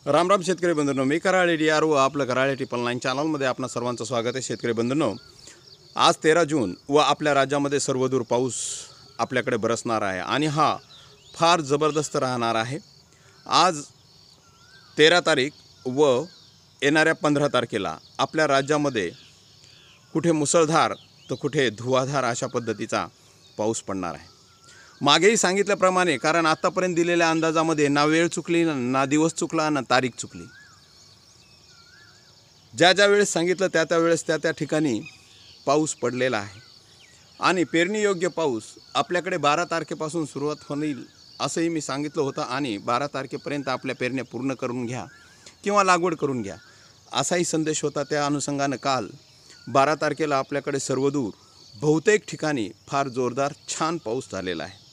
राम राम शेतकरी बंधूंनो, मी कराळे DR व आपलं कराळे TNN चॅनलमध्ये आपणा सर्वांचं स्वागत आहे। शेतकरी बंधूंनो, आज 13 जून व आपल्या राज्यामध्ये सर्वदूर पाऊस आपल्याकडे बरसणार आहे आणि हा फार जबरदस्त राहणार आहे। आज 13 तारीख व येणाऱ्या 15 तारखेला आपल्या राज्यामध्ये कुठे मुसळधार तर कुठे धुवाधार अशा पद्धतीचा पाऊस पडणार आहे। मागेही सांगितल्याप्रमाणे, कारण आतापर्यंत दिलेल्या अंदाजामध्ये ना वेळ चुकली ना दिवस चुकला ना तारीख चुकली। ज्या वेळेस सांगितलं त्या वेळेस त्या ठिकाणी पाऊस पडलेला आहे आणि पेरणी योग्य पाऊस आपल्याकडे 12 तारखेपासून सुरुवात होईल असंही मी सांगितलं होतं आणि 12 तारखेपर्यंत आपल्या पेरण्या पूर्ण करून घ्या किंवा लागवड करून घ्या असाही संदेश होता। त्या अनुषंगाने काल 12 तारखेला आपल्याकडे सर्वदूर बहुतेक ठिकाणी फार जोरदार छान पाऊस झालेला आहे।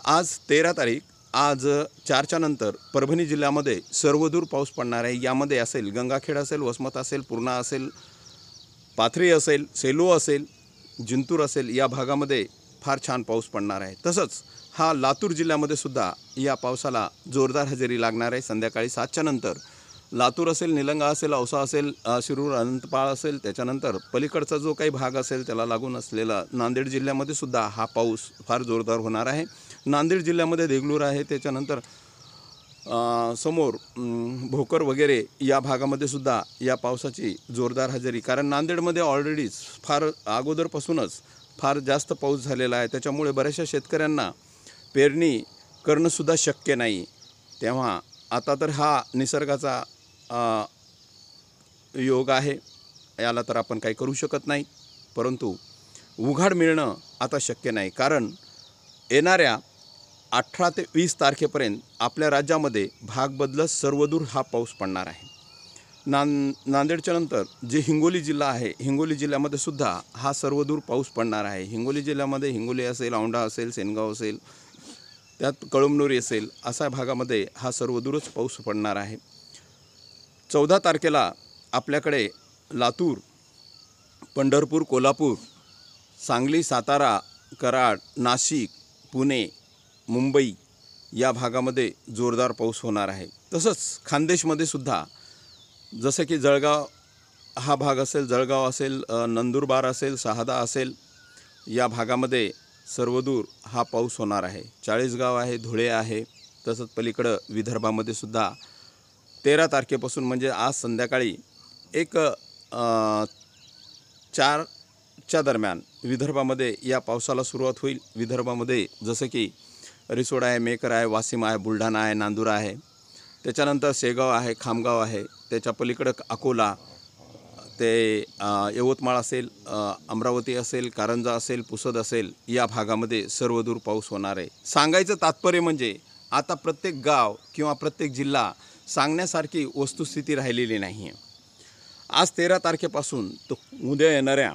आज 13 तारीख, आज 4च्या नंतर परभणी जिल्ह्यामध्ये सर्वदूर पाऊस पडणार आहे। यामध्ये असेल गंगाखेड असेल, वसमत असेल, पूर्णा असेल, पाथरी असेल, सेलू असेल, जिंतूर असेल, या भागामध्ये फार छान पाऊस पडणार आहे। तसंच हा लातूर जिल्ह्यामध्ये सुद्धा या पावसाला जोरदार हजेरी लागणार आहे। संध्याकाळी 7च्या नंतर लातूर असेल, निलंगा असेल, औसा असेल, शिरूर, अनंतपाळ असेल, त्याच्यानंतर पलीकडचा जो काही भाग असेल त्याला लागून असलेला नांदेड जिल्ह्यामध्ये सुद्धा हा पाऊस फार जोरदार होणार आहे। नांदेड जिल्ह्यामध्ये देगलूर आहे, त्याच्यानंतर समोर भोकर वगैरे या भागामध्ये सुद्धा या पावसाची जोरदार हजेरी, कारण नांदेडमध्ये ऑलरेडीच फार अगोदरपासूनच फार जास्त पाऊस झालेला आहे। त्याच्यामुळे बऱ्याचशा शेतकऱ्यांना पेरणी करणंसुद्धा शक्य नाही। तेव्हा आता तर हा निसर्गाचा योग आहे, याला तर आपण काही करू शकत नाही, परंतु उघाड मिळणं आता शक्य नाही, कारण येणाऱ्या 18 ते 20 तारखेपर्यंत आपल्या राज्यामध्ये भाग बदलत सर्वदूर हा पाऊस पडणार आहे। नांदेडच्या नंतर जे हिंगोली जिल्हा आहे, हिंगोली जिल्ह्यामध्ये सुद्धा हा सर्वदूर पाऊस पडणार आहे। हिंगोली जिल्ह्यामध्ये हिंगोली असेल, औंढा असेल, सेनगाव असेल, त्यात कळमनुरी असेल, अशा भागामध्ये हा सर्वदूरच पाऊस पडणार आहे। 14 तारखेला आपल्याकडे लातूर, पंढरपूर, कोल्हापूर, सांगली, सातारा, कराड, नाशिक, पुणे, मुंबई या भागामध्ये जोरदार पाऊस होणार आहे। तसंच खानदेशमध्ये सुद्धा जसं की जळगाव हा भाग असेल, जळगाव असेल, नंदुरबार असेल, शहादा असेल, या भागामध्ये सर्वदूर हा पाऊस होणार आहे। चाळीसगाव आहे, धुळे आहे, तसंच पलीकडं विदर्भामध्ये सुद्धा 13 तारखेपासून म्हणजे आज संध्याकाळी एक 4च्या दरम्यान विदर्भामध्ये या पावसाला सुरुवात होईल। विदर्भामध्ये जसं की रिसोड आहे, मेकर आहे, वाशिम आहे, बुलढाणा आहे, नांदूर आहे, त्याच्यानंतर शेगाव आहे, खामगाव आहे, त्याच्या पलीकडं अकोला ते यवतमाळ असेल, अमरावती असेल, कारंजा असेल, पुसद असेल, या भागामध्ये सर्वदूर पाऊस होणार आहे। सांगायचं तात्पर्य म्हणजे आता प्रत्येक गाव किंवा प्रत्येक जिल्हा सांगण्यासारखी वस्तुस्थिती राहिलेली नाही आहे। आज 13 तारखेपासून तो उद्या येणाऱ्या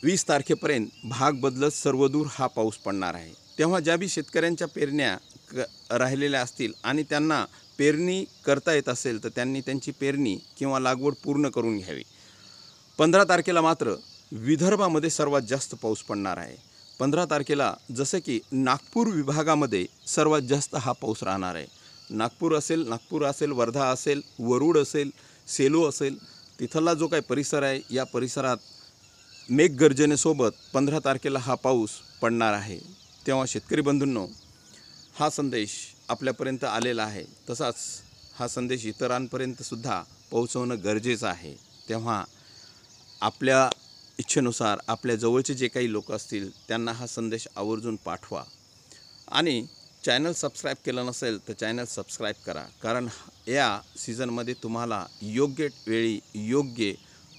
20 तारखेपर्यंत भाग बदलत सर्वदूर हा पाऊस पडणार आहे। तेव्हा ज्या बी शेतकऱ्यांच्या पेरण्या राहिलेल्या असतील आणि त्यांना पेरणी करता येत असेल तर त्यांनी त्यांची पेरणी किंवा लागवड पूर्ण करून घ्यावी। 15 तारखेला मात्र विदर्भामध्ये सर्वात जास्त पाऊस पडणार आहे। 15 तारखेला जसं की नागपूर विभागामध्ये सर्वात जास्त हा पाऊस राहणार आहे। नागपूर असेल, वर्धा असेल, वरुड असेल, सेलू असेल, तिथला जो काही परिसर आहे या परिसरात मेघगर्जनेसोबत 15 तारखेला हा पाऊस पडणार आहे। तेव्हा शेतकरी बंधूंनो, हा संदेश आपल्यापर्यंत आलेला आहे, तसाच हा संदेश इतरांपर्यंतसुद्धा पोहोचवणं गरजेचं आहे। तेव्हा आपल्या इच्छेनुसार आपल्या जवळचे जे काही लोक असतील त्यांना हा संदेश आवर्जून पाठवा आणि चॅनल सबस्क्राईब केलं नसेल तर चॅनल सबस्क्राईब करा, कारण या सीझनमध्ये तुम्हाला योग्य वेळी योग्य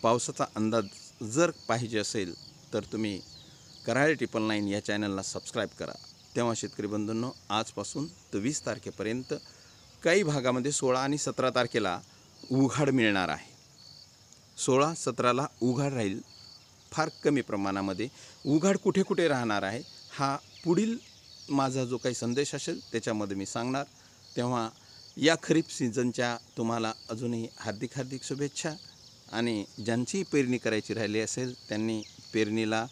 पावसाचा अंदाज जर पाहिजे असेल तर तुम्ही कराळे TNN या चॅनलला सबस्क्राईब करा। तेव्हा शेतकरी बंधूंनो, आजपासून तर 20 तारखेपर्यंत काही भागामध्ये 16 आणि 17 तारखेला उघाड मिळणार आहे। 16, 17ला उघाड राहील, फार कमी प्रमाणामध्ये उघाड कुठे कुठे राहणार आहे हा पुढील माझा जो काही संदेश असेल त्याच्यामध्ये मी सांगणार। तेव्हा या खरीप सीझनच्या तुम्हाला अजूनही हार्दिक शुभेच्छा आणि ज्यांची पेरणी करायची राहिली असेल त्यांनी पेरणीला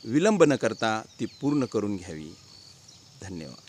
विलंब न करता ती पूर्ण करून घ्यावी। धन्यवाद।